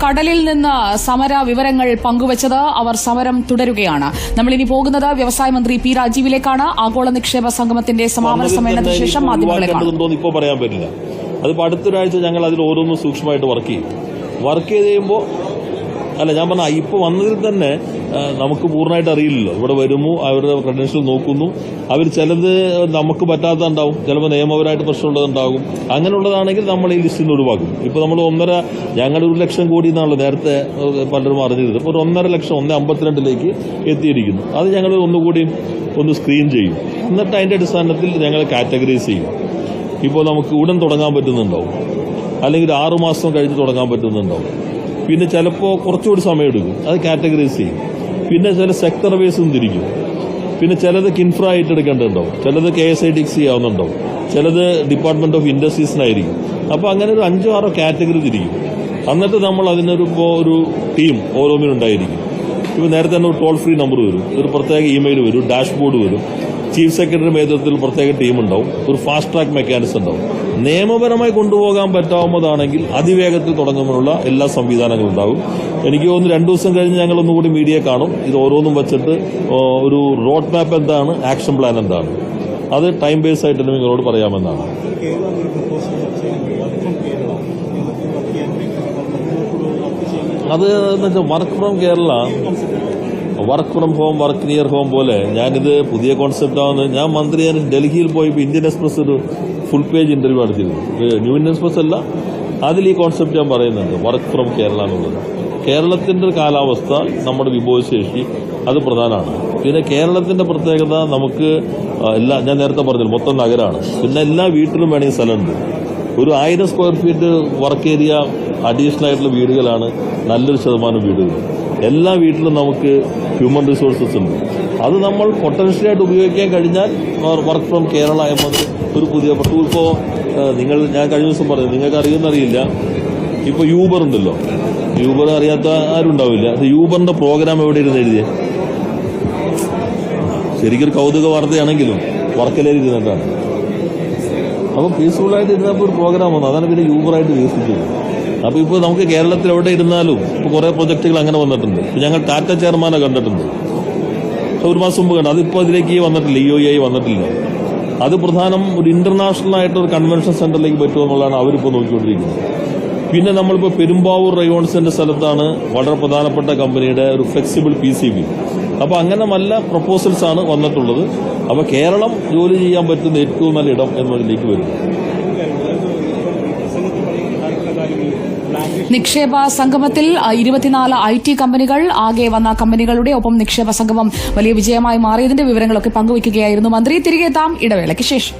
കടലിൽ നിന്ന് സമര വിവരങ്ങൾ പങ്കുവച്ചത്. അവർ സമരം തുടരുകയാണ്. നമ്മളിനി പോകുന്നത് വ്യവസായ മന്ത്രി പി രാജീവിലേക്കാണ്. ആഗോള നിക്ഷേപ സംഗമത്തിന്റെ സമാപന സമ്മേളനത്തിന് ശേഷം മാധ്യമങ്ങളെ കാണും. ഇപ്പോൾ പറയാൻ പറ്റില്ല. അതിപ്പോൾ അടുത്തൊരാഴ്ച ഞങ്ങൾ അതിൽ ഓരോന്നും സൂക്ഷ്മമായിട്ട് വർക്ക് ചെയ്ത് കഴിയുമ്പോൾ ഞാൻ പറഞ്ഞ ഇപ്പോൾ വന്നതിൽ തന്നെ നമുക്ക് പൂർണ്ണമായിട്ട് അറിയില്ലല്ലോ. ഇവിടെ വരുന്നു, അവരുടെ ക്രെഡൻഷ്യൽ നോക്കുന്നു, അവർ ചിലത് നമുക്ക് പറ്റാത്തതുണ്ടാവും, ചിലപ്പോൾ നിയമപരമായിട്ട് പ്രശ്നമുള്ളതുണ്ടാകും. അങ്ങനെയുള്ളതാണെങ്കിൽ നമ്മൾ ഈ ലിസ്റ്റിൽ നിന്ന് ഒഴിവാക്കും. ഇപ്പോൾ നമ്മൾ ഞങ്ങൾ 1 ലക്ഷം കോടി എന്നാണല്ലോ നേരത്തെ പലരും അറിഞ്ഞത്. ഇപ്പോൾ 1.5 ലക്ഷം 1.52 എത്തിയിരിക്കുന്നു. അത് ഞങ്ങൾ ഒന്നുകൂടി സ്ക്രീൻ ചെയ്യും. എന്നിട്ട് അതിന്റെ അടിസ്ഥാനത്തിൽ ഞങ്ങൾ കാറ്റഗറൈസ് ചെയ്യും. ഇപ്പോൾ നമുക്ക് ഉടൻ തുടങ്ങാൻ പറ്റുന്നുണ്ടാവും, അല്ലെങ്കിൽ 6 മാസം കഴിഞ്ഞ് തുടങ്ങാൻ പറ്റുന്നുണ്ടാവും. പിന്നെ ചിലപ്പോൾ കുറച്ചുകൂടി സമയമെടുക്കും. അത് കാറ്റഗറൈസ് ചെയ്യും. പിന്നെ ചില സെക്ടർ ബേസും തിരിക്കും. പിന്നെ ചിലത് കിൻഫ്ര ആയിട്ട് എടുക്കേണ്ടതുണ്ടാവും, ചിലത് KSIDC ആവുന്നുണ്ടാവും, ചിലത് ഡിപ്പാർട്ട്മെന്റ് ഓഫ് ഇൻഡസ്ട്രീസിനായിരിക്കും. അപ്പോൾ അങ്ങനെ ഒരു 5-6 കാറ്റഗറി തിരിക്കും. എന്നിട്ട് നമ്മൾ അതിനൊരു ടീം ഓരോന്നിനുണ്ടായിരിക്കും. ഇപ്പോൾ നേരത്തെ തന്നെ ഒരു ടോൾ ഫ്രീ നമ്പർ വരും, ഒരു പ്രത്യേക ഇമെയിൽ വരും, ഡാഷ്ബോർഡ് വരും, ചീഫ് സെക്രട്ടറി നേതൃത്വത്തിൽ പ്രത്യേക ടീമുണ്ടാവും, ഒരു ഫാസ്റ്റ് ട്രാക്ക് മെക്കാനിസം ഉണ്ടാവും. നിയമപരമായി കൊണ്ടുപോകാൻ പറ്റാവുന്നതാണെങ്കിൽ അതിവേഗത്തിൽ തുടങ്ങുവാനുള്ള എല്ലാ സംവിധാനങ്ങളും ഉണ്ടാവും. എനിക്ക് തോന്നുന്നു 2 ദിവസം കഴിഞ്ഞ് ഞങ്ങൾ ഒന്നുകൂടി മീഡിയ കാണും. ഇത് ഓരോന്നും വെച്ചിട്ട് ഒരു റോഡ് മാപ്പ് എന്താണ്, ആക്ഷൻ പ്ലാൻ എന്താണ്, അത് ടൈം ബേസ് ആയിട്ട് നിങ്ങളോട് പറയാമെന്നാണ്. അത് work from Kerala, work from home, work near home പോലെ ഞാനിത് പുതിയ കോൺസെപ്റ്റാണെന്ന് ഞാൻ മന്ത്രി ഡൽഹിയിൽ പോയപ്പോൾ ഇന്ത്യൻ എക്സ്പ്രസ് ഒരു ഫുൾ പേജ് ഇന്റർവ്യൂ നടത്തിയിരുന്നു. ന്യൂ ഇന്ത്യൻ എക്സ്പ്രസ് അല്ല, അതിൽ ഈ കോൺസെപ്റ്റ് ഞാൻ പറയുന്നുണ്ട്, വർക്ക് ഫ്രം കേരള എന്നുള്ളത്. കേരളത്തിന്റെ കാലാവസ്ഥ, നമ്മുടെ വിഭവശേഷി അത് പ്രധാനമാണ്. പിന്നെ കേരളത്തിന്റെ പ്രത്യേകത നമുക്ക് ഞാൻ നേരത്തെ പറഞ്ഞില്ല, മൊത്തം നഗരമാണ്. പിന്നെ എല്ലാ വീട്ടിലും വേണമെങ്കിൽ സ്ഥലമുണ്ട്. ഒരു 1000 square feet work area additional ആയിട്ടുള്ള വീടുകളാണ് നല്ലൊരു ശതമാനം വീടുകൾ. എല്ലാ വീട്ടിലും നമുക്ക് ഹ്യൂമൻ റിസോഴ്സസ് ഉണ്ട്. അത് നമ്മൾ പൊട്ടൻഷ്യലായിട്ട് ഉപയോഗിക്കാൻ കഴിഞ്ഞാൽ വർക്ക് ഫ്രം കേരള എന്നത് ഒരു പുതിയ ഇപ്പോൾ ഞാൻ കഴിഞ്ഞ ദിവസം പറഞ്ഞു, നിങ്ങൾക്ക് അറിയുമെന്നറിയില്ല, ഇപ്പോൾ യൂബർ ഉണ്ടല്ലോ, യൂബർ അറിയാത്ത ആരും ഉണ്ടാവില്ല. യൂബറിന്റെ പ്രോഗ്രാം എവിടെ ഇരുന്ന് എഴുതിയേ? ശരിക്കൊരു കൗതുക വാർത്തയാണെങ്കിലും വർക്കലേൽ ഇരുന്നിട്ടാണ്. അപ്പം പീസ്ഫുള്ളായിട്ട് ഇരുന്നപ്പോൾ ഒരു പ്രോഗ്രാം വന്നു, അതാണ് പിന്നെ യൂബറായിട്ട് വികസിച്ചത്. അപ്പോൾ ഇപ്പോൾ നമുക്ക് കേരളത്തിൽ എവിടെ ഇരുന്നാലും ഇപ്പോൾ കുറേ പ്രൊജക്ടുകൾ അങ്ങനെ വന്നിട്ടുണ്ട്. ഞങ്ങൾ ടാറ്റ ചെയർമാനെ കണ്ടിട്ടുണ്ട് 1 മാസം മുമ്പ് കണ്ടു. അതിപ്പോൾ അതിലേക്ക് വന്നിട്ടില്ല, EOI വന്നിട്ടില്ല. അത് പ്രധാനം ഒരു ഇന്റർനാഷണൽ ആയിട്ടൊരു കൺവെൻഷൻ സെന്ററിലേക്ക് പറ്റുമെന്നുള്ളതാണ് അവരിപ്പോൾ നോക്കിക്കൊണ്ടിരിക്കുന്നത്. പിന്നെ നമ്മളിപ്പോൾ പെരുമ്പാവൂർ റയോൺസിന്റെ സ്ഥലത്താണ് വളരെ പ്രധാനപ്പെട്ട കമ്പനിയുടെ ഒരു ഫ്ലെക്സിബിൾ PCB. അപ്പോൾ അങ്ങനെ നല്ല പ്രപ്പോസൽസ് ആണ് വന്നിട്ടുള്ളത്. അപ്പോൾ കേരളം ജോലി ചെയ്യാൻ പറ്റുന്ന ഏറ്റവും നല്ല ഇടം എന്നതിലേക്ക് വരും. നിക്ഷേപ സംഗമത്തിൽ 24 IT കമ്പനികൾ, ആകെ വന്ന കമ്പനികളുടെ ഒപ്പം നിക്ഷേപ സംഗമം വലിയ വിജയമായി മാറിയതിന്റെ വിവരങ്ങളൊക്കെ പങ്കുവയ്ക്കുകയായിരുന്നു മന്ത്രി. തിരികെ എത്താം ഇടവേളയ്ക്ക് ശേഷം.